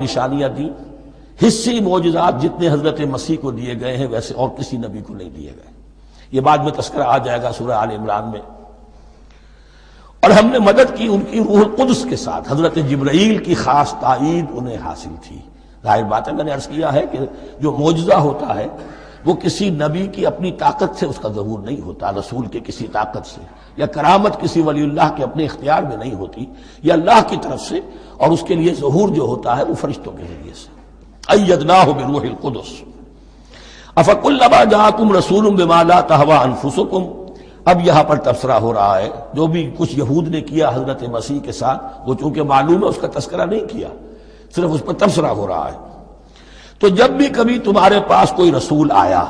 نشانیاں دی، حصی معجزات جتنے حضرت مسیح کو دیے گئے ہیں ویسے اور کسی نبی کو نہیں دیے گئے۔ یہ بعد میں تذکرہ آ جائے گا سورہ آل عمران میں۔ اور ہم نے مدد کی ان کی روح القدس کے ساتھ، حضرت جبرائیل کی خاص تائید انہیں حاصل تھی۔ ظاہر بات ہے، میں نے عرض کیا ہے کہ جو معجزہ ہوتا ہے وہ کسی نبی کی اپنی طاقت سے اس کا ظہور نہیں ہوتا، رسول کے کسی طاقت سے، یا کرامت کسی ولی اللہ کے اپنے اختیار میں نہیں ہوتی، یہ اللہ کی طرف سے، اور اس کے لیے ظہور جو ہوتا ہے وہ فرشتوں کے ذریعے سے۔ ایدناہ بروح القدس افکلما جاءکم رسول بما لا تہوی انفسکم۔ اب یہاں پر تبصرہ ہو رہا ہے، جو بھی کچھ یہود نے کیا حضرت مسیح کے ساتھ، وہ چونکہ معلوم ہے اس کا تذکرہ نہیں کیا، صرف اس پر تبصرہ ہو رہا ہے۔ تو جب بھی کبھی تمہارے پاس کوئی رسول آیا،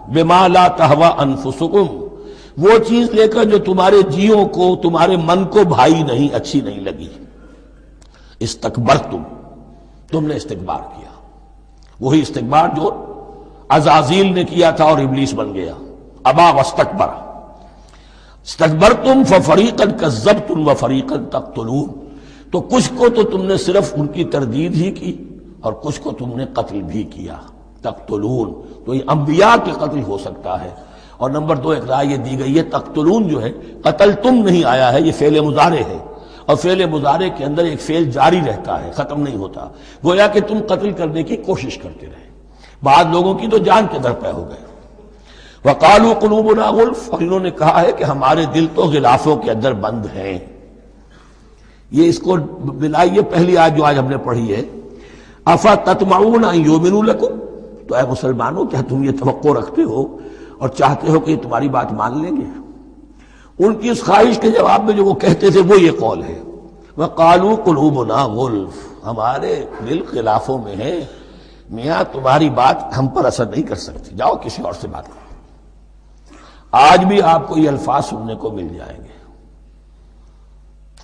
بما لا تہوی انفسکم، وہ چیز لے کر جو تمہارے جیوں کو، تمہارے من کو بھائی نہیں، اچھی نہیں لگی، استکبرتم، تم نے استکبار کیا، وہی استکبار جو عزازیل نے کیا تھا اور ابلیس بن گیا، ابا واستکبر۔ استکبرتم ففریقا کذبتم وفریقا تقتلون، تو کچھ کو تو تم نے صرف ان کی تردید ہی کی اور کچھ کو تم نے قتل بھی کیا۔ تقتلون، تو یہ انبیاء کے قتل ہو سکتا ہے۔ اور نمبر دو ایک رائے یہ دی گئی ہے، تقتلون جو ہے قتل تم نہیں آیا ہے، یہ فعل مضارع ہے، اور فعل مضارع کے اندر ایک فعل جاری رہتا ہے، ختم نہیں ہوتا، گویا کہ تم قتل کرنے کی کوشش کرتے رہے۔ بعض لوگوں کی تو جان کے در پہ ہو گئے۔ وقالوا قلوبنا غلف، اور انہوں نے کہا ہے کہ ہمارے دل تو غلافوں کے اندر بند ہیں۔ یہ اس کو ملائیے پہلی آیت جو آج ہم نے پڑھی ہے، افتطمعون ان یؤمنوا لکم، تو اے مسلمانوں کیا تم یہ توقع رکھتے ہو اور چاہتے ہو کہ یہ تمہاری بات مان لیں گے؟ ان کی اس خواہش کے جواب میں جو وہ کہتے تھے وہ یہ قول ہے، وقالوا قلوبنا غلف، ہمارے دل غلافوں میں ہے، میاں تمہاری بات ہم پر اثر نہیں کر سکتی، جاؤ کسی اور سے بات کرو۔ آج بھی آپ کو یہ الفاظ سننے کو مل جائیں گے،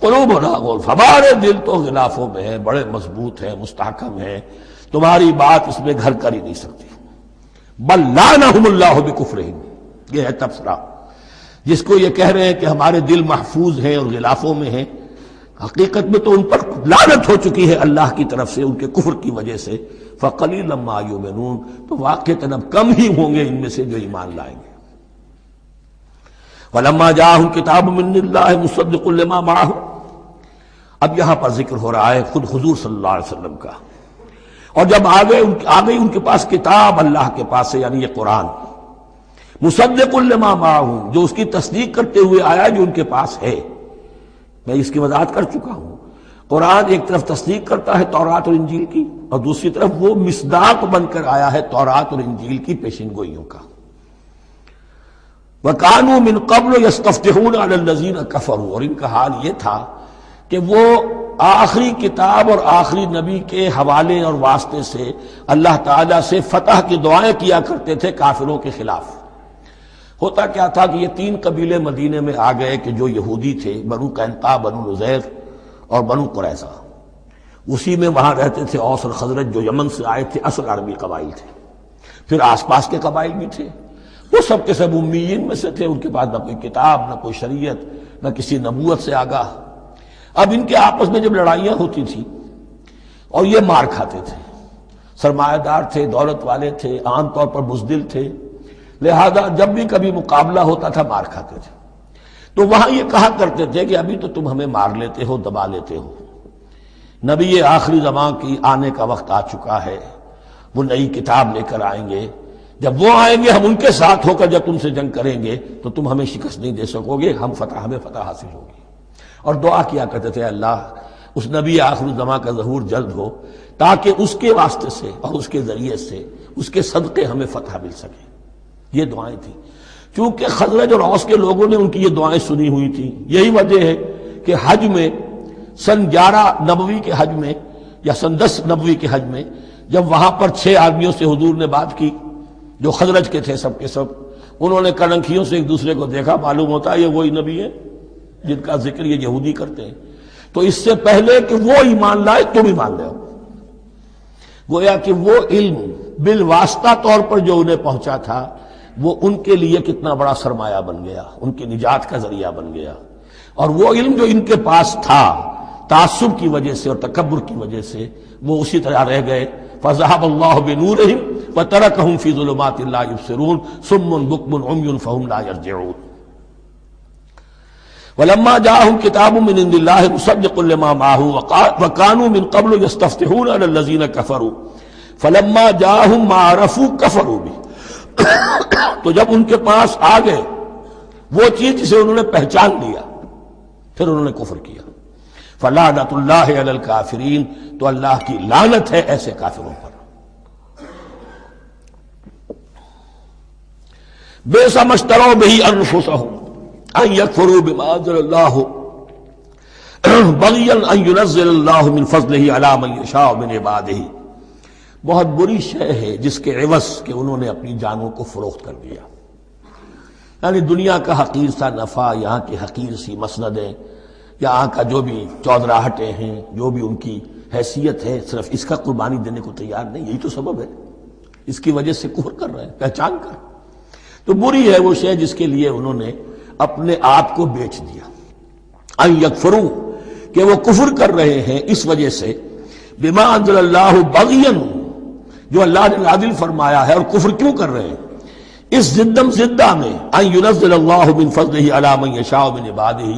قلوبنا غلف، ہمارے دل تو غلافوں میں ہے، بڑے مضبوط ہیں، مستحکم ہیں، تمہاری بات اس میں گھر کر ہی نہیں سکتی۔ بل لعنہم اللہ بکفرہم، یہ ہے تبصرہ۔ جس کو یہ کہہ رہے ہیں کہ ہمارے دل محفوظ ہیں اور غلافوں میں ہیں، حقیقت میں تو ان پر لعنت ہو چکی ہے اللہ کی طرف سے ان کے کفر کی وجہ سے۔ فقلیلا ما یؤمنون، تو واقعتاً اب کم ہی ہوں گے ان میں سے جو ایمان لائیں گے۔ وَلَمَّا جَاءَهُمْ كِتَابٌ مِّنْ اللَّهِ مُصَدِّقٌ لِّمَا مَعَهُمْ، اب یہاں پر ذکر ہو رہا ہے خود حضور صلی اللہ علیہ وسلم کا، اور جب آ گئی ان کے پاس کتاب اللہ کے پاس سے، یعنی یہ قرآن، مصدق لما معہم، جو اس کی تصدیق کرتے ہوئے آیا جو ان کے پاس ہے۔ میں اس کی وضاحت کر چکا ہوں، قرآن ایک طرف تصدیق کرتا ہے تورات اور انجیل کی، اور دوسری طرف وہ مصداق بن کر آیا ہے تورات اور انجیل کی پیشین گوئیوں کا۔ وَكَانُوا مِن قَبْلُ يَسْتَفْتِحُونَ عَلَى الَّذِينَ كَفَرُوا، اور ان کا حال یہ تھا کہ وہ آخری کتاب اور آخری نبی کے حوالے اور واسطے سے اللہ تعالیٰ سے فتح کی دعائیں کیا کرتے تھے کافروں کے خلاف۔ ہوتا کیا تھا کہ یہ تین قبیلے مدینے میں آ گئے کہ جو یہودی تھے، بنو قینقاع، بنو نذیر اور بنو قریظہ، اسی میں وہاں رہتے تھے اوس اور خزرج جو یمن سے آئے تھے، اصل عربی قبائل تھے، پھر آس پاس کے قبائل بھی تھے، وہ سب کے سب امیین میں سے تھے، ان کے پاس نہ کوئی کتاب، نہ کوئی شریعت، نہ کسی نبوت سے آگاہ۔ اب ان کے آپس میں جب لڑائیاں ہوتی تھیں اور یہ مار کھاتے تھے، سرمایہ دار تھے، دولت والے تھے، عام طور پر بزدل تھے، لہذا جب بھی کبھی مقابلہ ہوتا تھا مار کھاتے تھے۔ تو وہاں یہ کہا کرتے تھے کہ ابھی تو تم ہمیں مار لیتے ہو، دبا لیتے ہو، نبی آخری زمان کی آنے کا وقت آ چکا ہے، وہ نئی کتاب لے کر آئیں گے، جب وہ آئیں گے ہم ان کے ساتھ ہو کر جب تم سے جنگ کریں گے تو تم ہمیں شکست نہیں دے سکو گے، ہمیں فتح حاصل ہوگی۔ اور دعا کیا کرتے تھے اللہ اس نبی آخر الزمان کا ظہور جلد ہو تاکہ اس کے واسطے سے اور اس کے ذریعے سے اس کے صدقے ہمیں فتح مل سکے۔ یہ دعائیں تھیں، چونکہ خزرج اور اوس کے لوگوں نے ان کی یہ دعائیں سنی ہوئی تھیں۔ یہی وجہ ہے کہ حج میں سن 11 نبوی کے حج میں یا سن 10 نبوی کے حج میں جب وہاں پر 6 آدمیوں سے حضور نے بات کی جو خزرج کے تھے، سب کے سب انہوں نے کڑنکھیوں سے ایک دوسرے کو دیکھا، معلوم ہوتا ہے یہ وہی نبی ہے جن کا ذکر یہ یہودی کرتے ہیں، تو اس سے پہلے کہ وہ ایمان لائے تم ایمان لے آؤ۔ گویا کہ وہ علم بالواسطہ طور پر جو انہیں پہنچا تھا وہ ان کے لیے کتنا بڑا سرمایہ بن گیا، ان کی نجات کا ذریعہ بن گیا۔ اور وہ علم جو ان کے پاس تھا تعصب کی وجہ سے اور تکبر کی وجہ سے وہ اسی طرح رہ گئے. فذهب اللہ بنورہم وترکہم فی ظلمات لا یبصرون صم بکم عمی فہم لا یرجعون. ولما جاءهم كتاب من عند الله مصدق لما معه وكانوا من قبل يستفتحون على الذين كفروا فلما جاءهم ما عرفوا كفروا به. تو جب ان کے پاس آ گئے وہ چیز جسے انہوں نے پہچان لیا پھر انہوں نے کفر کیا. فلعنت اللہ علی الکافرین، تو اللہ کی لعنت ہے ایسے کافروں پر. بئس ما اشتروا به انفسهم ان یکفروا بما انزل اللہ بغیا ان ينزل اللہ من فضلہ علی من یشاء من عبادہ. بہت بری شے ہے جس کے عوض کہ انہوں نے اپنی جانوں کو فروخت کر دیا. یعنی دنیا کا حقیر سا نفع، یہاں کی حقیر سی مسندیں، یہاں کا جو بھی چودراہٹیں ہیں، جو بھی ان کی حیثیت ہے، صرف اس کا قربانی دینے کو تیار نہیں. یہی تو سبب ہے، اس کی وجہ سے کفر کر رہے ہیں پہچان کر. تو بری ہے وہ شے جس کے لیے انہوں نے اپنے آپ کو بیچ دیا. ان یکفروا، کہ وہ کفر کر رہے ہیں اس وجہ سے بما انزل اللہ بغیا، جو اللہ نے نازل فرمایا ہے. اور کفر کیوں کر رہے ہیں؟ اس زدم زدہ میں ان ينزل اللہ من فضلہ علی من یشاء من عبادہ،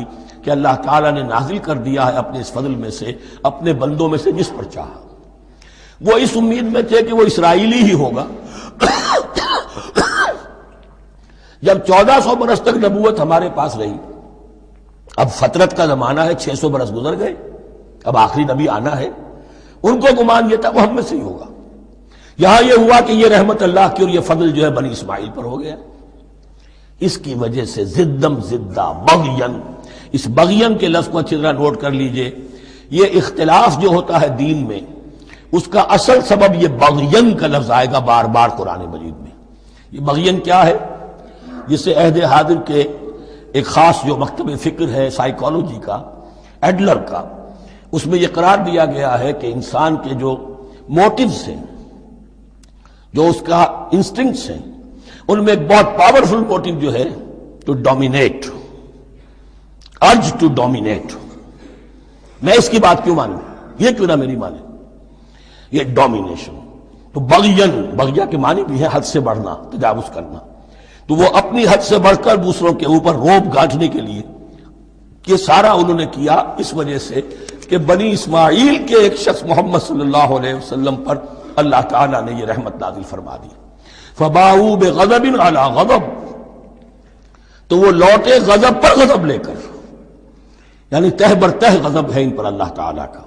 کہ اللہ تعالیٰ نے نازل کر دیا ہے اپنے اس فضل میں سے اپنے بندوں میں سے جس پر چاہا. وہ اس امید میں تھے کہ وہ اسرائیلی ہی ہوگا. جب 1400 برس تک نبوت ہمارے پاس رہی، اب فترت کا زمانہ ہے، 600 برس گزر گئے، اب آخری نبی آنا ہے. ان کو گمان یہ تھا وہ ہم میں سے ہی ہوگا. یہاں یہ ہوا کہ یہ رحمت اللہ کی اور یہ فضل جو ہے بنی اسماعیل پر ہو گیا. اس کی وجہ سے زدم زدہ بغین، اس بغین کے لفظ کو اچھی طرح نوٹ کر لیجئے. یہ اختلاف جو ہوتا ہے دین میں، اس کا اصل سبب یہ بغین کا لفظ آئے گا بار بار قرآن مجید میں. یہ بغین کیا ہے؟ جسے عہد حاضر کے ایک خاص جو مکتب فکر ہے سائیکالوجی کا، ایڈلر کا، اس میں یہ قرار دیا گیا ہے کہ انسان کے جو موٹیوز ہیں، جو اس کا انسٹنکٹس ہیں، ان میں ایک بہت پاورفل موٹیو جو ہے to dominate, urge to dominate. میں اس کی بات کیوں مانوں، یہ کیوں نہ میری مانے، یہ ڈومینیشن. تو بغین، بغیا کے معنی بھی ہے حد سے بڑھنا، تجاوز کرنا. تو وہ اپنی حد سے بڑھ کر دوسروں کے اوپر روب گانٹھنے کے لیے یہ سارا انہوں نے کیا، اس وجہ سے کہ بنی اسماعیل کے ایک شخص محمد صلی اللہ علیہ وسلم پر اللہ تعالیٰ نے یہ رحمت نازل فرما دی. فباؤوا بغضب علی غضب، تو وہ لوٹے غضب پر غضب لے کر، یعنی تہ بر تہ غضب ہے ان پر اللہ تعالیٰ کا.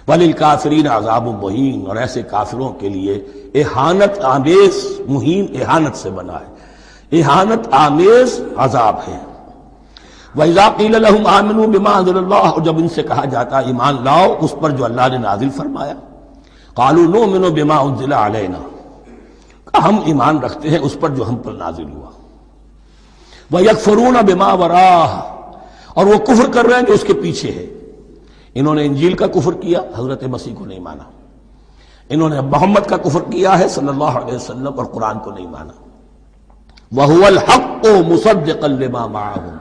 وللکافرین عذاب مہین، اور ایسے کافروں کے لیے اہانت آمیز، مہین اہانت سے بنا ہے، اہانت آمیز عذاب ہے. وَإِذَا قِيلَ لَهُمْ آمِنُوا بِمَا أَنزَلَ اللَّهُ، اور جب ان سے کہا جاتا ایمان لاؤ اس پر جو اللہ نے نازل فرمایا. قَالُوا نُؤْمِنُ بِمَا أُنزِلَ عَلَيْنَا، ہم ایمان رکھتے ہیں اس پر جو ہم پر نازل ہوا. وَيَكْفُرُونَ بِمَا وَرَاهُ، اور وہ کفر کر رہے ہیں جو اس کے پیچھے ہے. انہوں نے انجیل کا کفر کیا، حضرت مسیح کو نہیں مانا. انہوں نے محمد کا کفر کیا ہے صلی اللہ علیہ وسلم، اور قرآن کو نہیں مانا. وَهُوَ الْحَقُّ مُصَدِّقًا لِمَا مَعَهُمْ،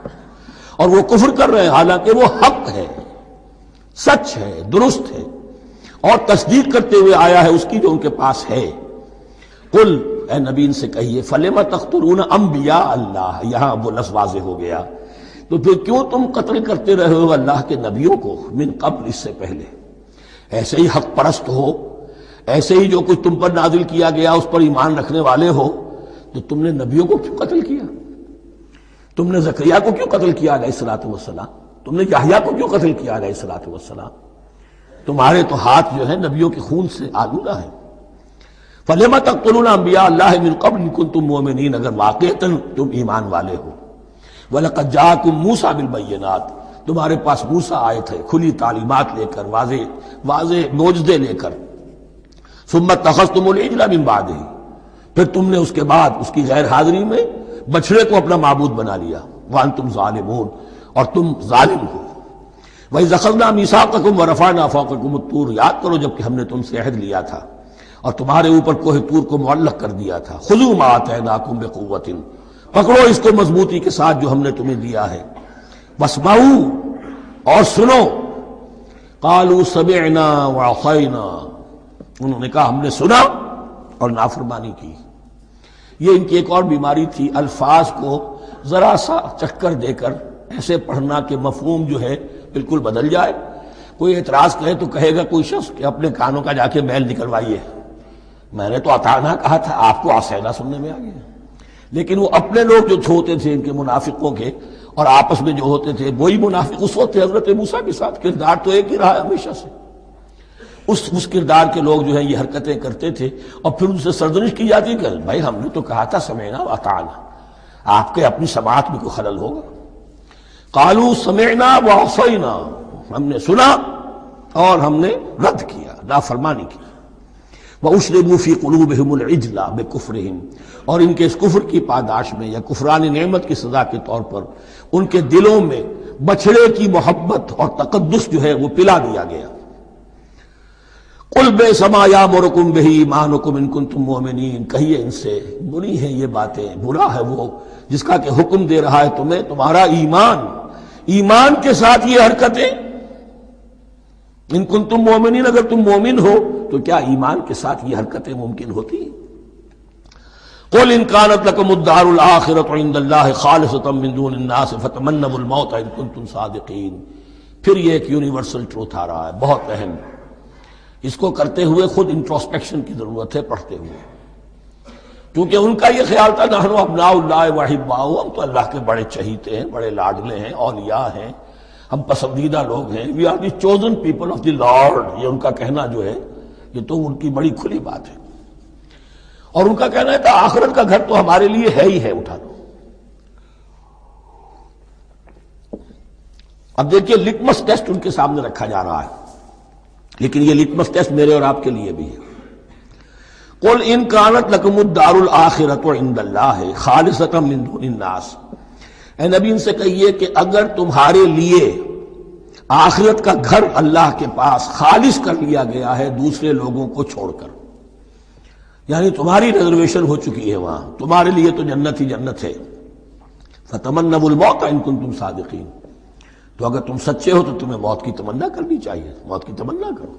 اور وہ کفر کر رہے ہیں حالانکہ وہ حق ہے، سچ ہے، درست ہے، اور تصدیق کرتے ہوئے آیا ہے اس کی جو ان کے پاس ہے. قل، اے نبی ان سے کہیے، فَلِمَ تَقْتُلُونَ أَنبِيَاءَ اللَّهِ، یہاں وہ لفظ واضح ہو گیا. تو پھر کیوں تم قتل کرتے رہے ہو اللہ کے نبیوں کو، من قبل، اس سے پہلے. ایسے ہی حق پرست ہو، ایسے ہی جو کچھ تم پر نازل کیا گیا اس پر ایمان رکھنے والے ہو، تو تم نے نبیوں کو کیوں قتل کیا؟ تم نے زکریا کو کیوں قتل کیا علیہ الصلوۃ والسلام؟ تم نے یحییٰ کو کیوں قتل کیا علیہ الصلوۃ والسلام؟ تمہارے تو ہاتھ جو ہے نبیوں کے خون سے آلودہ ہے. فَلِمَ تَقْتُلُونَ أَنبِيَاءَ اللَّهِ مِن قَبْلِ إِن كُنتُم مُّؤْمِنِينَ، اگر واقعتاً تم ایمان والے ہو. وَلَقَدْ جَاءَكُم مُوسَىٰ بِالْبَيِّنَاتِ، تمہارے پاس موسیٰ آئے تھے کھلی تعلیمات لے کر، واضح معجزے لے کر. ثُمَّ اتَّخَذْتُمُ الْعِجْلَ مِن بَعْدِهِ، پھر تم نے اس کے بعد اس کی غیر حاضری میں بچڑے کو اپنا معبود بنا لیا. وَأَنْتُمْ ظَالِمُونَ، اور تم ظالم ہو. وَإِذْ أَخَذْنَا مِيثَاقَكُمْ وَرَفَعْنَا فَوْقَكُمُ الطُّورَ، یاد کرو جب کہ ہم نے تم سے عہد لیا تھا اور تمہارے اوپر کوہ طور کو معلق کر دیا تھا. خُذُوا مَا آتَيْنَاكُمْ بِقُوَّةٍ، پکڑو اس کو مضبوطی کے ساتھ جو ہم نے تمہیں دیا ہے. وَاسْمَعُوا، اور سنو. قالوا سمعنا وعصینا، انہوں نے کہا ہم نے سنا اور نافرمانی کی۔ یہ ان کی ایک اور بیماری تھی، الفاظ کو ذرا سا چکر دے کر ایسے پڑھنا کہ مفہوم جو ہے بالکل بدل جائے۔ کوئی اعتراض کرے تو کہے گا کوئی شخص کہ اپنے کانوں کا جا کے میل نکلوائیے، میں نے تو اطعنا کہا تھا، آپ کو عصینا سننے میں آ گیا۔ لیکن وہ اپنے لوگ جو ہوتے تھے ان کے منافقوں کے، اور آپس میں جو ہوتے تھے وہی منافق اس وقت حضرت موسیٰ کے ساتھ، کردار تو ایک ہی رہا ہے ہمیشہ سے۔ اس کردار کے لوگ جو ہیں یہ حرکتیں کرتے تھے، اور پھر ان سے سرزنش کی جاتی کہ بھائی ہم نے تو کہا تھا سمعنا واطعنا، آپ کے اپنی سماعت میں کوئی خلل ہوگا۔ قالوا سمعنا وعصینا، ہم نے سنا اور ہم نے رد کیا، نافرمانی کی۔ وَأُشْرِبُوا فِي قُلُوبِهِمُ الْعِجْلَ بِكُفْرِهِمْ، اور ان کے اس کفر کی پاداش میں یا کفران نعمت کی سزا کے طور پر ان کے دلوں میں بچھڑے کی محبت اور تقدس جو ہے وہ پلا دیا گیا۔ قُلْ بِئْسَ مَا يَأْمُرُكُمْ بِهِ إِيمَانُكُمْ إِن كُنتُم مُّؤْمِنِينَ، کہیے ان سے بری ہیں یہ باتیں، برا ہے وہ جس کا کہ حکم دے رہا ہے تمہیں تمہارا ایمان کے ساتھ یہ حرکتیں۔ ان کنتم مومنین، اگر تم مومن ہو تو کیا ایمان کے ساتھ یہ حرکتیں ممکن ہوتی ہیں؟ قل ان كانت لكم الدار الآخرة عند الله خالصة من دون الناس فتمنوا الموت ان كنتم صادقین۔ پھر یہ ایک یونیورسل ٹروتھ آ رہا ہے، بہت اہم، اس کو کرتے ہوئے خود انٹروسپیکشن کی ضرورت ہے پڑھتے ہوئے، کیونکہ ان کا یہ خیال تھا نحن ابناء اللہ واحباؤہ، ہم تو اللہ کے بڑے چہیتے ہیں، بڑے لاڈلے ہیں، اولیاء ہیں، ہم پسندیدہ لوگ ہیں، we are the chosen people of the Lord, یہ ان کا کہنا جو ہے یہ تو ان کی بڑی کھلی بات ہے۔ اور ان کا کہنا ہے کہ آخرت کا گھر تو ہمارے لیے ہے ہی ہے، اٹھا لو۔ اب دیکھیے لٹمس ٹیسٹ ان کے سامنے رکھا جا رہا ہے، لیکن یہ لٹمس ٹیسٹ میرے اور آپ کے لیے بھی ہے۔ قل ان كانت لكم الدار الآخرة عند الله خالصة من دون الناس، اے نبی ان سے کہیے کہ اگر تمہارے لیے آخرت کا گھر اللہ کے پاس خالص کر لیا گیا ہے دوسرے لوگوں کو چھوڑ کر، یعنی تمہاری ریزرویشن ہو چکی ہے وہاں، تمہارے لیے تو جنت ہی جنت ہے، فتمنوا الموت ان کنتم صادقین، تو اگر تم سچے ہو تو تمہیں موت کی تمنا کرنی چاہیے، موت کی تمنا کرو۔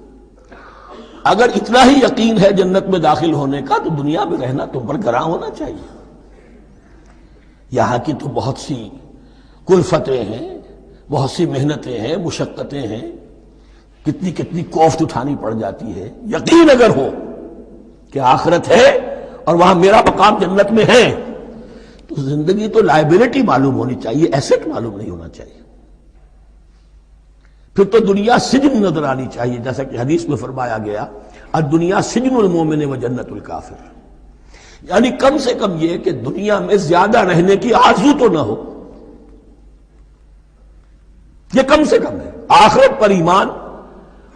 اگر اتنا ہی یقین ہے جنت میں داخل ہونے کا تو دنیا میں رہنا تم پر گراں ہونا چاہیے۔ یہاں کی تو بہت سی کلفتیں ہیں، بہت سی محنتیں ہیں، مشقتیں ہیں، کتنی کتنی کوفت اٹھانی پڑ جاتی ہے۔ یقین اگر ہو کہ آخرت ہے اور وہاں میرا مقام جنت میں ہے تو زندگی تو لائبلٹی معلوم ہونی چاہیے، ایسٹ معلوم نہیں ہونا چاہیے۔ پھر تو دنیا سجن نظر آنی چاہیے، جیسا کہ حدیث میں فرمایا گیا الدنیا سجن المومن و جنت الکافر، یعنی کم سے کم یہ کہ دنیا میں زیادہ رہنے کی آرزو تو نہ ہو، یہ کم سے کم ہے۔ آخرت پر ایمان،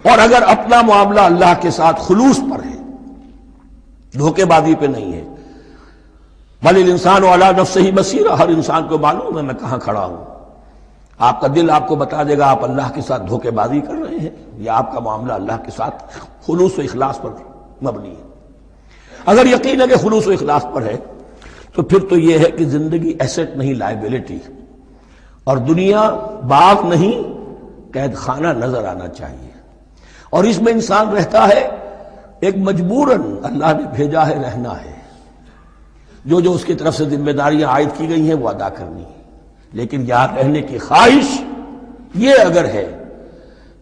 اور اگر اپنا معاملہ اللہ کے ساتھ خلوص پر ہے، دھوکے بازی پہ نہیں ہے۔ بل الانسان علی نفسہ بصیرہ، ہر انسان کو معلوم ہے میں کہاں کھڑا ہوں۔ آپ کا دل آپ کو بتا دے گا آپ اللہ کے ساتھ دھوکے بازی کر رہے ہیں یا آپ کا معاملہ اللہ کے ساتھ خلوص و اخلاص پر مبنی ہے۔ اگر یقین ہے کہ خلوص و اخلاص پر ہے تو پھر تو یہ ہے کہ زندگی ایسٹ نہیں لائبلٹی، اور دنیا باغ نہیں قید خانہ نظر آنا چاہیے، اور اس میں انسان رہتا ہے ایک مجبوراً، اللہ نے بھیجا ہے رہنا ہے، جو اس کی طرف سے ذمہ داریاں عائد کی گئی ہیں وہ ادا کرنی ہے، لیکن یہاں رہنے کی خواہش یہ اگر ہے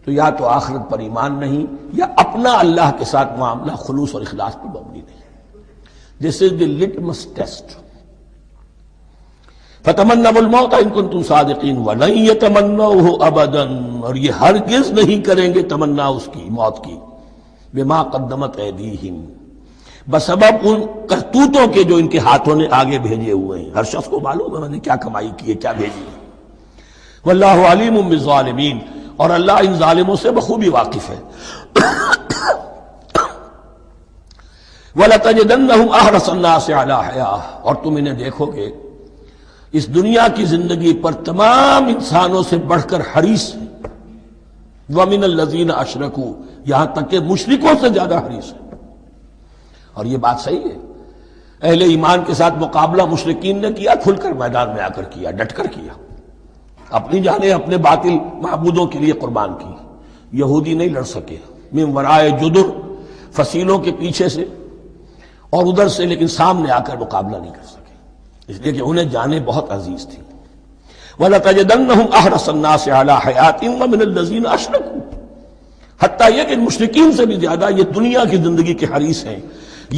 تو یا تو آخرت پر ایمان نہیں یا اپنا اللہ کے ساتھ معاملہ خلوص اور اخلاص پر مبنی نہیں۔ دس از دی لٹمس ٹیسٹ۔ فتمنوا الموت ان کنتم صادقین ولن یتمنوہ ابدا، اور یہ ہرگز نہیں کریں گے تمنا اس کی، موت کی، بما قدمت ایدیہم، بسبب ان کرتوتوں کے جو ان کے ہاتھوں نے آگے بھیجے ہوئے ہیں۔ ہر شخص کو معلوم ہے میں نے کیا کمائی کی ہے، کیا بھیجی ہے۔ واللہ علیم بالظالمین، اور اللہ ان ظالموں سے بخوبی واقف ہے۔ وَلَتَجِدَنَّهُمْ أَحْرَصَ النَّاسِ عَلَىٰ حَيَاةٍ، اور تم انہیں دیکھو گے اس دنیا کی زندگی پر تمام انسانوں سے بڑھ کر حریص ہیں۔ وَمِنَ الَّذِينَ أَشْرَكُوا، یہاں تک کہ مشرکوں سے زیادہ حریص ہیں۔ اور یہ بات صحیح ہے، اہل ایمان کے ساتھ مقابلہ مشرکین نے کیا، کھل کر میدان میں آ کر کیا، ڈٹ کر کیا، اپنی جانیں اپنے باطل معبودوں کے لیے قربان کی۔ یہودی نہیں لڑ سکے من ورائے جدر، فصیلوں کے پیچھے سے اور ادھر سے، لیکن سامنے آ کر مقابلہ نہیں کر سکے، اس لیے کہ انہیں جانیں بہت عزیز تھی۔ وَلَتَجِدَنَّهُمْ أَحْرَصَ النَّاسِ عَلَىٰ حَيَاةٍ وَمِنَ الَّذِينَ أَشْرَكُوا، حتیٰ یہ کہ مشرکین سے بھی زیادہ یہ دنیا کی زندگی کے حریص ہیں۔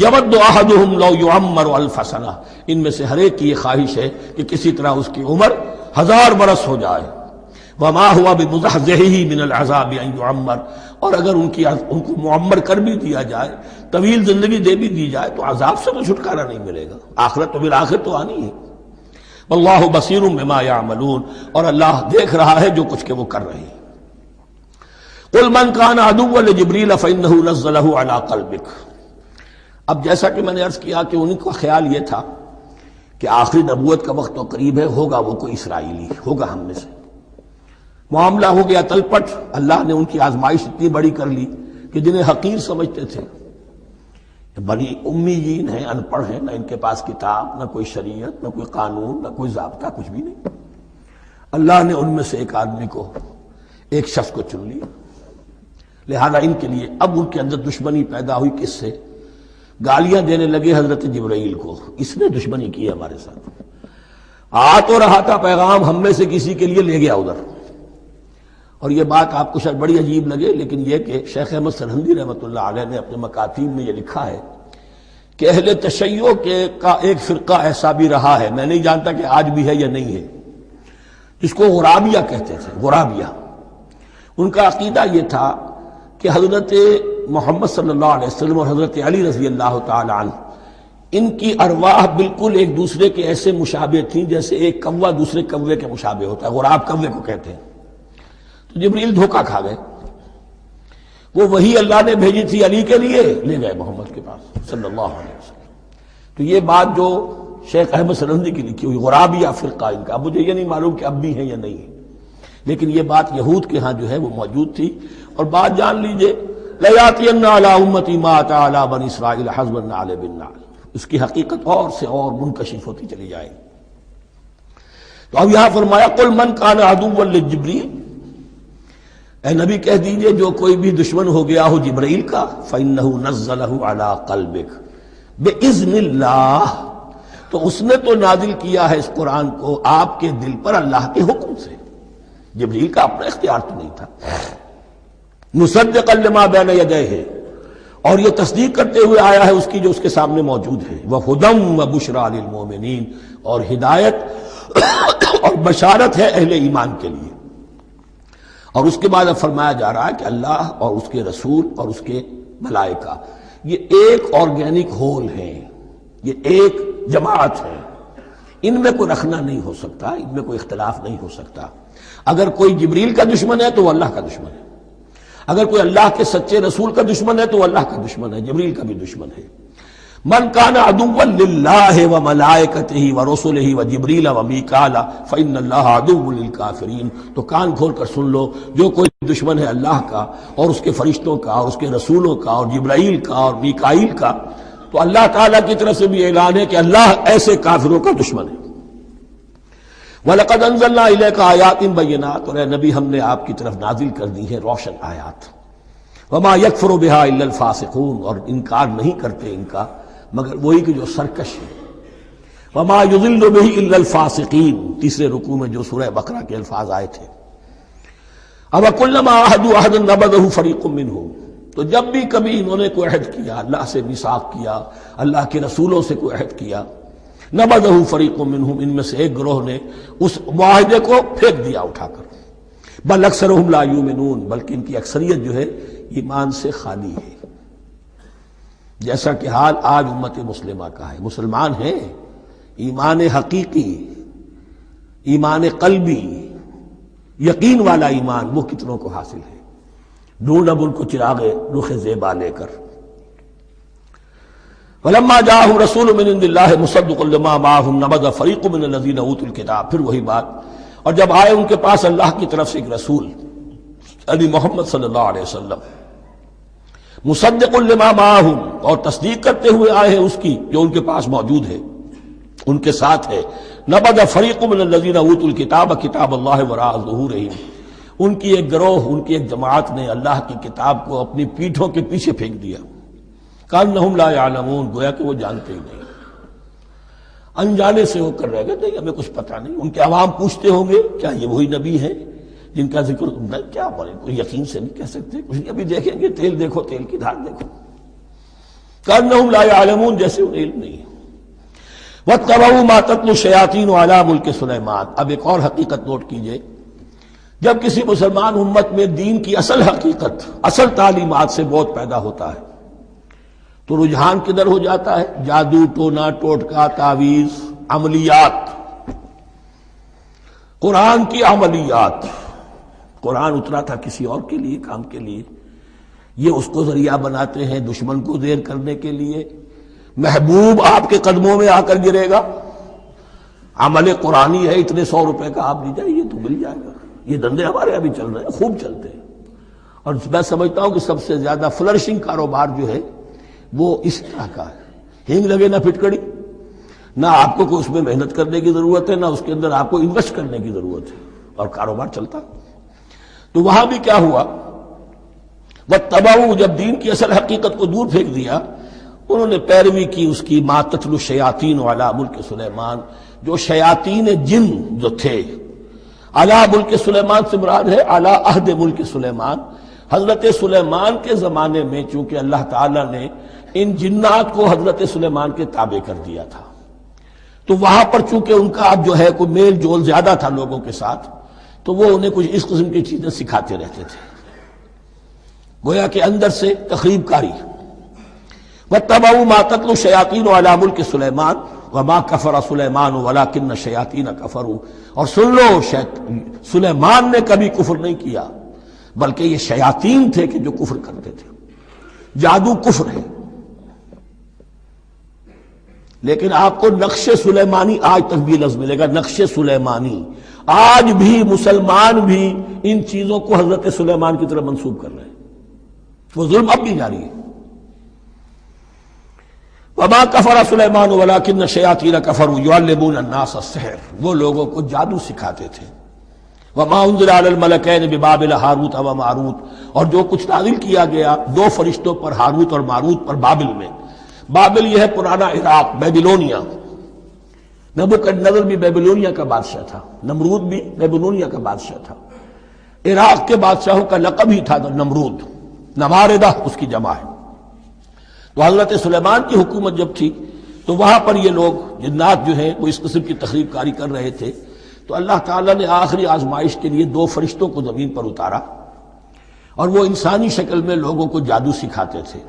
یود احدہم لو یعمر الف سنہ، ان میں سے ہر ایک کی یہ خواہش ہے کہ کسی طرح اس کی عمر 1000 برس ہو جائے۔ وما ہوا بمزحزحہ من العذاب ان یعمر، اور اگر ان کو معمر کر بھی دیا جائے، طویل زندگی دے بھی دی جائے، تو عذاب سے تو چھٹکارا نہیں ملے گا، آخرت تو بالآخر تو آنی ہے۔ واللہ بصیر بما یعملون، اور اللہ دیکھ رہا ہے جو کچھ کہ وہ کر رہے ہیں۔ قل من کان عدوا لجبریل فانہ نزلہ علی قلبک، اب جیسا کہ میں نے عرض کیا کہ ان کا خیال یہ تھا کہ آخری نبوت کا وقت تو قریب ہے، ہوگا وہ کوئی اسرائیلی، ہوگا ہم میں سے۔ معاملہ ہو گیا تلپٹ، اللہ نے ان کی آزمائش اتنی بڑی کر لی کہ جنہیں حقیر سمجھتے تھے، بڑی امیین ہیں، ان پڑھ ہیں، نہ ان کے پاس کتاب، نہ کوئی شریعت، نہ کوئی قانون، نہ کوئی ضابطہ، کچھ بھی نہیں، اللہ نے ان میں سے ایک آدمی کو، ایک شخص کو چن لیا۔ لہذا ان کے لیے اب ان کے اندر دشمنی پیدا ہوئی، کس سے؟ گالیاں دینے لگے حضرت جبرائیل کو، اس نے دشمنی کی ہمارے ساتھ، آ تو رہا تھا پیغام ہم میں سے کسی کے لیے، لے گیا ادھر۔ اور یہ بات آپ کو شاید بڑی عجیب لگے، لیکن یہ کہ شیخ احمد سرہندی رحمۃ اللہ علیہ نے اپنے مکاتیب میں یہ لکھا ہے کہ اہل تشیع کا ایک فرقہ ایسا بھی رہا ہے، میں نہیں جانتا کہ آج بھی ہے یا نہیں ہے، جس کو غرابیہ کہتے تھے۔ غرابیہ، ان کا عقیدہ یہ تھا کہ حضرت محمد صلی اللہ علیہ وسلم اور حضرت علی رضی اللہ تعالی عنہ، ان کی ارواح بالکل ایک دوسرے کے ایسے مشابہ تھیں جیسے ایک کوا دوسرے کوے کے مشابہ ہوتا ہے، غراب کوے کو کہتے ہیں۔ تو جبریل دھوکہ کھا گئے، وہ وہی اللہ نے بھیجی تھی علی کے لیے، لے گئے محمد کے پاس صلی اللہ علیہ وسلم۔ تو یہ بات جو شیخ احمد سرہندی کی لکھی ہوئی غرابیہ فرقہ ان کا، مجھے یہ نہیں معلوم کہ اب بھی ہے یا نہیں ہے، لیکن یہ بات یہود کے ہاں جو ہے وہ موجود تھی۔ اور بات جان لیجئے، لَيَأْتِيَنَّ عَلَىٰ أُمَّتِي مَا أَتَىٰ عَلَىٰ بَنِي إِسْرَائِيلَ حَسْبَ النَّعْلِ بِالنَّعْلِ، اس کی حقیقت اور سے اور منکشف ہوتی چلی جائے گی۔ تو اب یہاں فرمایا قُلْ مَنْ كَانَ عَدُوًّا لِجِبْرِيلَ، اے نبی کہہ دیجئے جو کوئی بھی دشمن ہو گیا ہو جبرائیل کا، فَإِنَّهُ نَزَّلَهُ عَلَىٰ قَلْبِكَ بِإِذْنِ اللَّهِ، تو اس نے تو نازل کیا ہے اس قرآن کو آپ کے دل پر اللہ کے حکم سے، جبرائیل کا اپنا اختیار تو نہیں تھا۔ مصدقا لما بین یدیہ، اور یہ تصدیق کرتے ہوئے آیا ہے اس کی جو اس کے سامنے موجود ہے، وہدی وبشریٰ للمؤمنین، اور ہدایت اور بشارت ہے اہل ایمان کے لیے۔ اور اس کے بعد اب فرمایا جا رہا ہے کہ اللہ اور اس کے رسول اور اس کے ملائکہ یہ ایک آرگینک ہول ہیں، یہ ایک جماعت ہے، ان میں کوئی رکھنا نہیں ہو سکتا، ان میں کوئی اختلاف نہیں ہو سکتا۔ اگر کوئی جبریل کا دشمن ہے تو وہ اللہ کا دشمن ہے، اگر کوئی اللہ کے سچے رسول کا دشمن ہے تو وہ اللہ کا دشمن ہے، جبریل کا بھی دشمن ہے۔ من کان عدوا للہ وملائکتہ ورسلہ وجبریل ومیکال فإن اللہ عدو للکافرین، تو کان کھول کر سن لو، جو کوئی دشمن ہے اللہ کا اور اس کے فرشتوں کا اور اس کے رسولوں کا اور جبرائیل کا اور میکائیل کا، تو اللہ تعالیٰ کی طرف سے بھی اعلان ہے کہ اللہ ایسے کافروں کا دشمن ہے۔ وَلَقَدْ أَنزَلْنَا إِلَيْكَ آيَاتٍ بَيِّنَاتٍ، اور اے نبی ہم نے آپ کی طرف نازل کر دی ہیں روشن آیات۔ وَمَا يَكْفُرُ بِهَا إِلَّا الْفَاسِقُونَ، اور انکار نہیں کرتے ان کا مگر وہی کہ جو سرکش ہے۔ وَمَا يُضِلُّ بِهِ إِلَّا الْفَاسِقِينَ، تیسرے رکوع میں جو سورہ بقرہ کے الفاظ آئے تھے۔ أَوَكُلَّمَا عَاهَدُوا عَهْدًا نَبَذَهُ فَرِيقٌ مِّنْهُمْ، تو جب بھی کبھی انہوں نے کوئی عہد کیا، اللہ سے میثاق کیا، اللہ کے رسولوں سے کوئی عہد کیا، نَبَذَهُ فَرِيقٌ مِّنْهُمْ، ان میں سے ایک گروہ نے اس معاہدے کو پھینک دیا اٹھا کر۔ بل اکثرهم لا یؤمنون، بلکہ ان کی اکثریت جو ہے ایمان سے خالی ہے، جیسا کہ حال آج امت مسلمہ کا ہے۔ مسلمان ہیں، ایمان حقیقی، ایمان قلبی، یقین والا ایمان وہ کتنوں کو حاصل ہے؟ ڈھونڈ اب ان کو چراغ رخ زیبا لے کر۔ وَلَمَّا جَاءَهُمْ رَسُولٌ مِّنْ عِندِ اللَّهِ مُصَدِّقٌ لِّمَا مَعَهُمْ نَبَذَ فَرِيقٌ مِّنَ الَّذِينَ أُوتُوا الْكِتَابَ، پھر وہی بات، اور جب آئے ان کے پاس اللہ کی طرف سے ایک رسول یعنی محمد صلی اللہ علیہ وسلم، مصدق لما معہم، اور تصدیق کرتے ہوئے آئے ہیں اس کی جو ان کے پاس موجود ہے، ان کے ساتھ ہے۔ نبذ فریق من الذین اوتوا الکتاب کتاب اللہ وراء ظہورہم، ان کی ایک گروہ، ان کی ایک جماعت نے اللہ کی کتاب کو اپنی پیٹھوں کے پیچھے پھینک دیا، کأنہم لا یعلمون، گویا کہ وہ جانتے ہی نہیں، انجانے سے ہو کر رہ گئے، نہیں ہمیں کچھ پتہ نہیں۔ ان کے عوام پوچھتے ہوں گے کیا یہ وہی نبی ہیں جن کا ذکر کیا بولے، کوئی یقین سے نہیں کہہ سکتے، کچھ نہیں، ابھی دیکھیں گے، تیل دیکھو، تیل کی دھار دیکھو، کأنہم لا یعلمون، جیسے انہیں علم نہیں ہے۔ وَاتَّبَعُوا مَا تَتْلُو الشَّيَاطِينُ عَلَىٰ مُلْكِ سُلَيْمَانَ۔ اب ایک اور حقیقت نوٹ کیجئے، جب کسی مسلمان امت میں دین کی اصل حقیقت، اصل تعلیمات سے بہت پیدا ہوتا ہے تو رجحان کدھر ہو جاتا ہے؟ جادو، ٹونا، ٹوٹکا، تعویذ، عملیات، قرآن کی عملیات۔ قرآن اترا تھا کسی اور کے لیے، کام کے لیے، یہ اس کو ذریعہ بناتے ہیں دشمن کو زیر کرنے کے لیے۔ محبوب آپ کے قدموں میں آ کر گرے گا، عمل قرآنی ہے، اتنے 100 روپے کا آپ لیجائے، یہ تو مل جائے گا۔ یہ دندے ہمارے ابھی چل رہے ہیں، خوب چلتے ہیں، اور میں سمجھتا ہوں کہ سب سے زیادہ فلرشنگ کاروبار جو ہے وہ اس طرح کا ہے۔ ہینگ لگے نہ پھٹکڑی، نہ آپ کو کوئی اس میں محنت کرنے کی ضرورت ہے، نہ اس کے اندر آپ کو انویسٹ کرنے کی ضرورت ہے، اور کاروبار چلتا۔ تو وہاں بھی کیا ہوا، وَاتَّبَعُوا، جب دین کی اصل حقیقت کو دور پھینک دیا، انہوں نے پیروی کی اس کی مَا تَتْلُو الشَّيَاطِينُ عَلَىٰ مُلْكِ سُلَيْمَانَ، جو شیاطین جن جو تھے، عَلَىٰ مُلْكِ سلیمان سے مراد ہے عَلَىٰ عہد ملک سلیمان، حضرت سلیمان کے زمانے میں، چونکہ اللہ تعالیٰ نے ان جنات کو حضرت سلیمان کے تابع کر دیا تھا، تو وہاں پر چونکہ ان کا اب جو ہے کوئی میل جول زیادہ تھا لوگوں کے ساتھ، تو وہ انہیں کچھ اس قسم کی چیزیں سکھاتے رہتے تھے، گویا کہ اندر سے تخریب کاری۔ وَاتَّبَعُوا مَا تَتْلُو الشَّيَاطِينُ عَلَىٰ مُلْكِ سُلَيْمَانَ وَمَا كَفَرَ سُلَيْمَانُ وَلَٰكِنَّ الشَّيَاطِينَ كَفَرُوا، اور سن لو، سلیمان نے کبھی کفر نہیں کیا، بلکہ یہ شیاطین تھے کہ جو کفر کرتے تھے۔ جادو کفر ہے، لیکن آپ کو نقش سلیمانی آج تک بھی لفظ ملے گا، نقش سلیمانی۔ آج بھی مسلمان بھی ان چیزوں کو حضرت سلیمان کی طرف منسوب کر رہے ہیں، وہ ظلم اب بھی جاری ہے۔ وَمَا كَفَرَ سُلَيْمَانُ وَلَٰكِنَّ الشَّيَاطِينَ كَفَرُوا يُعَلِّمُونَ النَّاسَ السِّحْرَ، وہ لوگوں کو جادو سکھاتے تھے۔ وَمَا أُنزِلَ عَلَى الْمَلَكَيْنِ بِبَابِلَ ہاروت وَمَاروت، اور جو کچھ نازل کیا گیا 2 فرشتوں پر، ہاروت اور ماروت پر، بابل میں۔ بابل یہ ہے پرانا عراق، بیبلونیا۔ نبوکدنضر بھی بیبلونیا کا بادشاہ تھا، نمرود بھی بیبلونیا کا بادشاہ تھا۔ عراق کے بادشاہوں کا لقب ہی تھا نمرود، نماردہ اس کی جمع ہے۔ تو حضرت سلیمان کی حکومت جب تھی تو وہاں پر یہ لوگ جنات جو ہیں وہ اس قسم کی تخریب کاری کر رہے تھے، تو اللہ تعالیٰ نے آخری آزمائش کے لیے 2 فرشتوں کو زمین پر اتارا، اور وہ انسانی شکل میں لوگوں کو جادو سکھاتے تھے،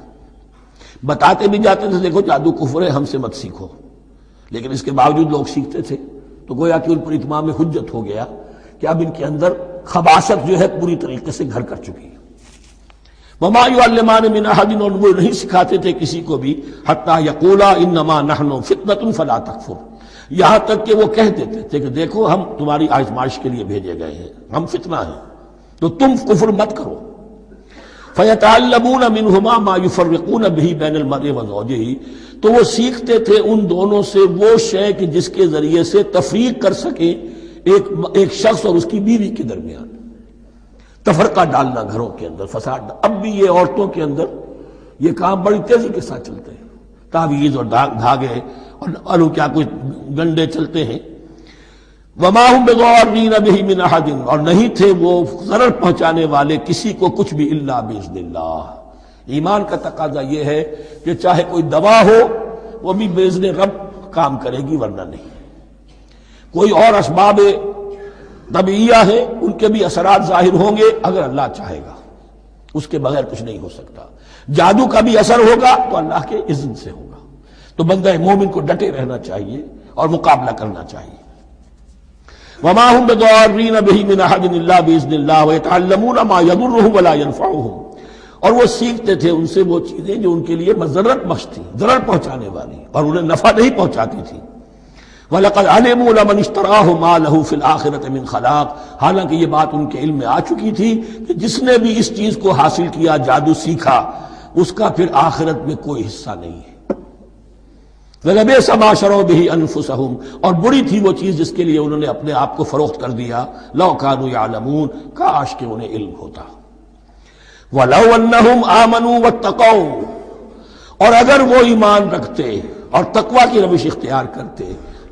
بتاتے بھی جاتے تھے دیکھو جادو کفر ہے، ہم سے مت سیکھو، لیکن اس کے باوجود لوگ سیکھتے تھے، تو گویا کہ ان پر اتمام حجت ہو گیا کہ اب ان کے اندر خباثت جو ہے پوری طریقے سے گھر کر چکی ہے۔ وَمَا يُعَلِّمَانِ مِنْ أَحَدٍ، اور وہ نہیں سکھاتے تھے کسی کو بھی، حَتَّىٰ يَقُولَا إِنَّمَا نَحْنُ فِتْنَةٌ فَلَا تَكْفُرْ، یہاں تک کہ وہ کہہ دیتے تھے کہ دیکھو ہم تمہاری آزمائش کے لیے بھیجے گئے ہیں، ہم فتنہ ہیں، تو تم کفر مت کرو۔ فَيَتَعَلَّمُونَ مِنْهُمَا مَا يُفَرِّقُونَ بِهِ بَيْنَ الْمَرْءِ وَزَوْجِهِ، تو وہ سیکھتے تھے ان دونوں سے وہ شے کہ جس کے ذریعے سے تفریق کر سکیں ایک شخص اور اس کی بیوی کے درمیان، تفرقہ ڈالنا گھروں کے اندر، فساد۔ اب بھی یہ عورتوں کے اندر یہ کام بڑی تیزی کے ساتھ چلتے ہیں، تعویذ اور دھاگے اور کیا کچھ گنڈے چلتے ہیں۔ وَمَا هُمْ بِضَارِّينَ بِهِ مِنْ أَحَدٍ، اور نہیں تھے وہ ضرر پہنچانے والے کسی کو کچھ بھی، إِلَّا بِإِذْنِ اللَّهِ۔ ایمان کا تقاضا یہ ہے کہ چاہے کوئی دوا ہو وہ بھی بِإِذْنِ رب کام کرے گی، ورنہ نہیں۔ کوئی اور اسباب طبیعیہ ہیں، ان کے بھی اثرات ظاہر ہوں گے اگر اللہ چاہے گا، اس کے بغیر کچھ نہیں ہو سکتا۔ جادو کا بھی اثر ہوگا تو اللہ کے اذن سے ہوگا، تو بندہ مومن کو ڈٹے رہنا چاہیے اور مقابلہ کرنا چاہیے۔ وَمَا هُمْ بِضَارِّينَ بِهِ مِنْ أَحَدٍ إِلَّا بِإِذْنِ اللَّهِ وَيَتَعَلَّمُونَ مَا يَضُرُّهُمْ وَلَا يَنفَعُهُمْ، اور وہ سیکھتے تھے ان سے وہ چیزیں جو ان کے لیے مضرت بخش تھی، ضرر پہنچانے والی، اور انہیں نفع نہیں پہنچاتی تھی۔ وَلَقَدْ عَلِمُوا لَمَنِ اشْتَرَاهُ مَا لَهُ فِي الْآخِرَةِ مِنْ خَلَاقٍ، حالانکہ یہ بات ان کے علم میں آ چکی تھی کہ جس نے بھی اس چیز کو حاصل کیا، جادو سیکھا، اس کا پھر آخرت میں کوئی حصہ نہیں ہے۔ وَلَبِئْسَ مَا شَرَوْا بِهِ أَنفُسَهُمْ، اور بری تھی وہ چیز جس کے لیے انہوں نے اپنے آپ کو فروخت کر دیا. لَوْ كَانُوا يَعْلَمُونَ، کاش کہ انہیں علم ہوتا. وَلَوْ أَنَّهُمْ آمَنُوا وَاتَّقَوْا، اور اگر وہ ایمان رکھتے اور تقوی کی روش اختیار کرتے،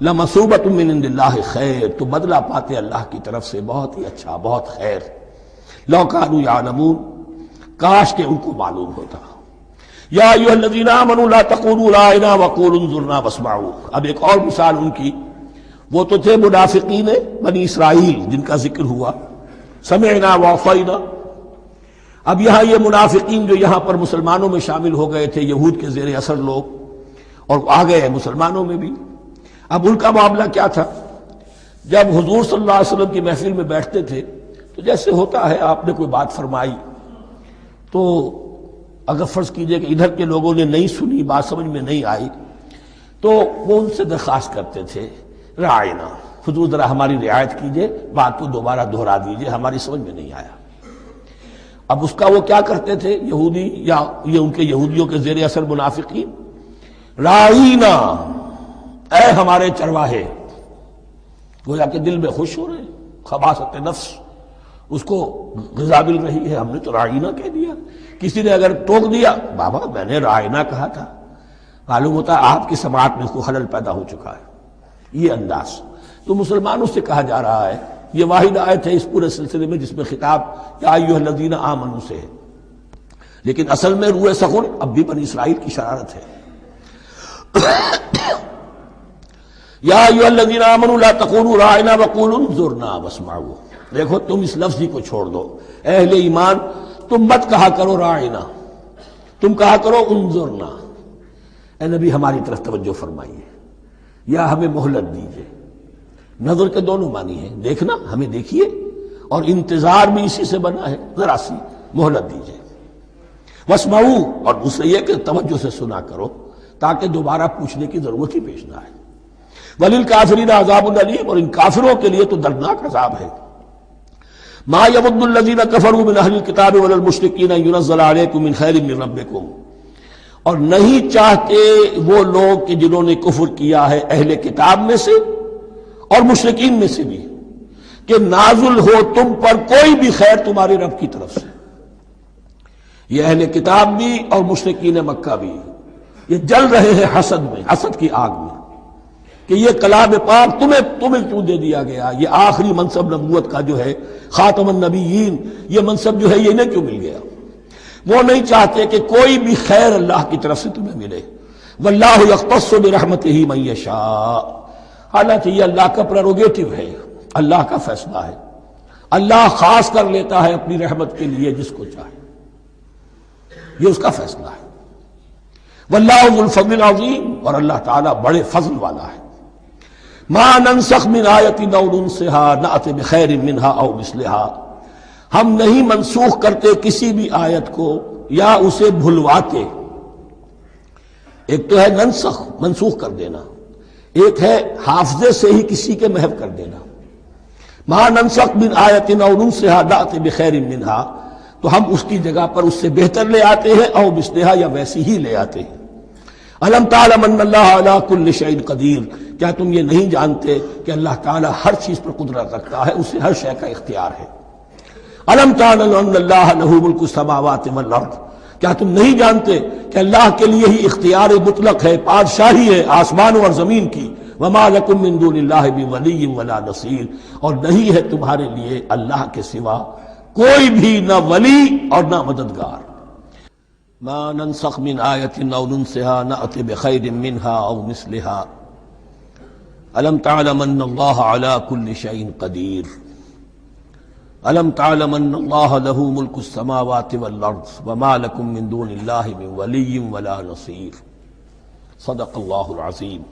لَمَثُوبَةٌ مِّنْ عِندِ اللَّهِ خَيْرٌ، تو بدلہ پاتے اللہ کی طرف سے بہت ہی اچھا، بہت خیر. لَوْ كَانُوا يَعْلَمُونَ، کاش کہ ان کو معلوم ہوتا. یا ایھا الذین آمنوا لا تقولوا رائنا وقولوا انظرنا واسمعوا. اب ایک اور مثال ان کی، وہ تو تھے منافقین بنی اسرائیل جن کا ذکر ہوا، سمعنا وعصینا. اب یہاں یہ منافقین جو یہاں پر مسلمانوں میں شامل ہو گئے تھے، یہود کے زیر اثر لوگ، اور آ گئے مسلمانوں میں بھی. اب ان کا معاملہ کیا تھا؟ جب حضور صلی اللہ علیہ وسلم کی محفل میں بیٹھتے تھے تو جیسے ہوتا ہے، آپ نے کوئی بات فرمائی تو اگر فرض کیجئے کہ ادھر کے لوگوں نے نہیں سنی، بات سمجھ میں نہیں آئی، تو وہ ان سے درخواست کرتے تھے رعاینا، حضور ذرا ہماری رعایت کیجئے، بات کو دوبارہ دہرا دیجئے، ہماری سمجھ میں نہیں آیا. اب اس کا وہ کیا کرتے تھے یہودی، یا یہ ان کے یہودیوں کے زیر اثر منافقین، رعاینا، اے ہمارے چرواہے. گویا کہ دل میں خوش ہو رہے ہیں، خباثت نفس اس کو غذا مل رہی ہے، ہم نے تو رعاینا کہہ دیا. کسی نے اگر ٹوک دیا، بابا میں نے رعاینا کہا تھا، معلوم ہوتا ہے آپ کی سماعت میں کوئی خلل پیدا ہو چکا ہے. یہ انداز تو مسلمانوں سے کہا جا رہا ہے. یہ واحد آیت ہے اس پورے سلسلے میں جس میں خطاب یا ایھا الذین آمنوا سے ہے، لیکن اصل میں روح سخن اب بھی بنی اسرائیل کی شرارت ہے. یا ایھا الذین آمنوا لا تقولوا رعاینا وقولوا انظرنا واسمعوا. دیکھو تم اس لفظ ہی کو چھوڑ دو، اہل ایمان تم مت کہا کرو رعاینا، تم کہا کرو انظرنا. اے نبی ہماری طرف توجہ فرمائیے، یا ہمیں مہلت دیجیے. نظر کے دونوں معنی ہیں، دیکھنا ہمیں دیکھیے، اور انتظار بھی اسی سے بنا ہے، ذرا سی مہلت دیجیے. واسمعوا، اور دوسرے یہ کہ توجہ سے سنا کرو تاکہ دوبارہ پوچھنے کی ضرورت ہی پیش نہ آئے. وللکافرین عذاب علیم، اور ان کافروں کے لیے تو دردناک عذاب ہے. ما یود الذین کفروا من اہل الکتاب ولا المشرکین ان ینزل علیکم من خیر من ربکم، اور نہیں چاہتے وہ لوگ کہ جنہوں نے کفر کیا ہے اہل کتاب میں سے اور مشرکین میں سے بھی، کہ نازل ہو تم پر کوئی بھی خیر تمہارے رب کی طرف سے. یہ اہل کتاب بھی اور مشرکین مکہ بھی یہ جل رہے ہیں حسد میں، حسد کی آگ میں، کہ یہ کلام پاک تمہیں کیوں دے دیا گیا، یہ آخری منصب نبوت کا جو ہے خاتم النبیین، یہ منصب جو ہے یہ انہیں کیوں مل گیا. وہ نہیں چاہتے کہ کوئی بھی خیر اللہ کی طرف سے تمہیں ملے. واللہ یختص برحمتہ من یشاء، حالانکہ یہ اللہ کا پریروگیٹو ہے، اللہ کا فیصلہ ہے. اللہ خاص کر لیتا ہے اپنی رحمت کے لیے جس کو چاہے، یہ اس کا فیصلہ ہے. واللہ ذو الفضل العظیم، اور اللہ تعالیٰ بڑے فضل والا ہے. ما ننسخ من آیت او ننسها نأت بخیر منها او مثلها، ہم نہیں منسوخ کرتے کسی بھی آیت کو یا اسے بھلواتے. ایک تو ہے ننسخ، منسوخ کر دینا، ایک ہے حافظے سے ہی کسی کے محو کر دینا. ما ننسخ من آیت او ننسها نأت بخیر منها، تو ہم اس کی جگہ پر اس سے بہتر لے آتے ہیں، او مثلها یا ویسی ہی لے آتے ہیں. الم تعلم ان اللہ علی کل شیء قدیر، کیا تم یہ نہیں جانتے کہ اللہ تعالیٰ ہر چیز پر قدرت رکھتا ہے، اسے ہر شے کا اختیار ہے. الم تعلم ان اللہ لہ ملک السماوات والارض، کیا تم نہیں جانتے کہ اللہ کے لیے ہی اختیار مطلق ہے، بادشاہی ہے آسمانوں اور زمین کی. وما لکم من دون اللہ من ولی ولا نصیر، اور نہیں ہے تمہارے لیے اللہ کے سوا کوئی بھی نہ ولی اور نہ مددگار. ما ننسخ من آیت او ننسها نأت بخیر منها او مثلها الم تعلم ان اللہ علی کل شیء قدیر الم تعلم ان اللہ له ملک السماوات والارض وما لکم من دون اللہ من ولی ولا نصیر. صدق اللہ العظیم.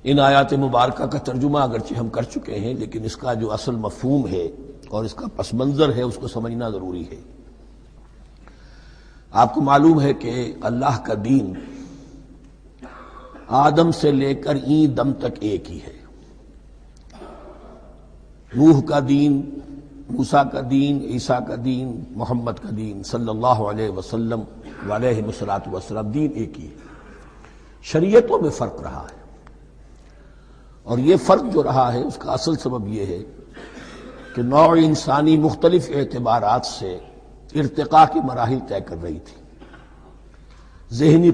ان آیات مبارکہ کا ترجمہ اگرچہ ہم کر چکے ہیں، لیکن اس کا جو اصل مفہوم ہے اور اس کا پس منظر ہے اس کو سمجھنا ضروری ہے. آپ کو معلوم ہے کہ اللہ کا دین آدم سے لے کر این دم تک ایک ہی ہے. نوح کا دین، موسیٰ کا دین، عیسیٰ کا دین، محمد کا دین صلی اللہ علیہ وسلم علیہ الصلوۃ والسلام، دین ایک ہی ہے. شریعتوں میں فرق رہا ہے، اور یہ فرق جو رہا ہے اس کا اصل سبب یہ ہے کہ نوع انسانی مختلف اعتبارات سے ارتقاء کی مراحل طے کر رہی تھی، ذہنی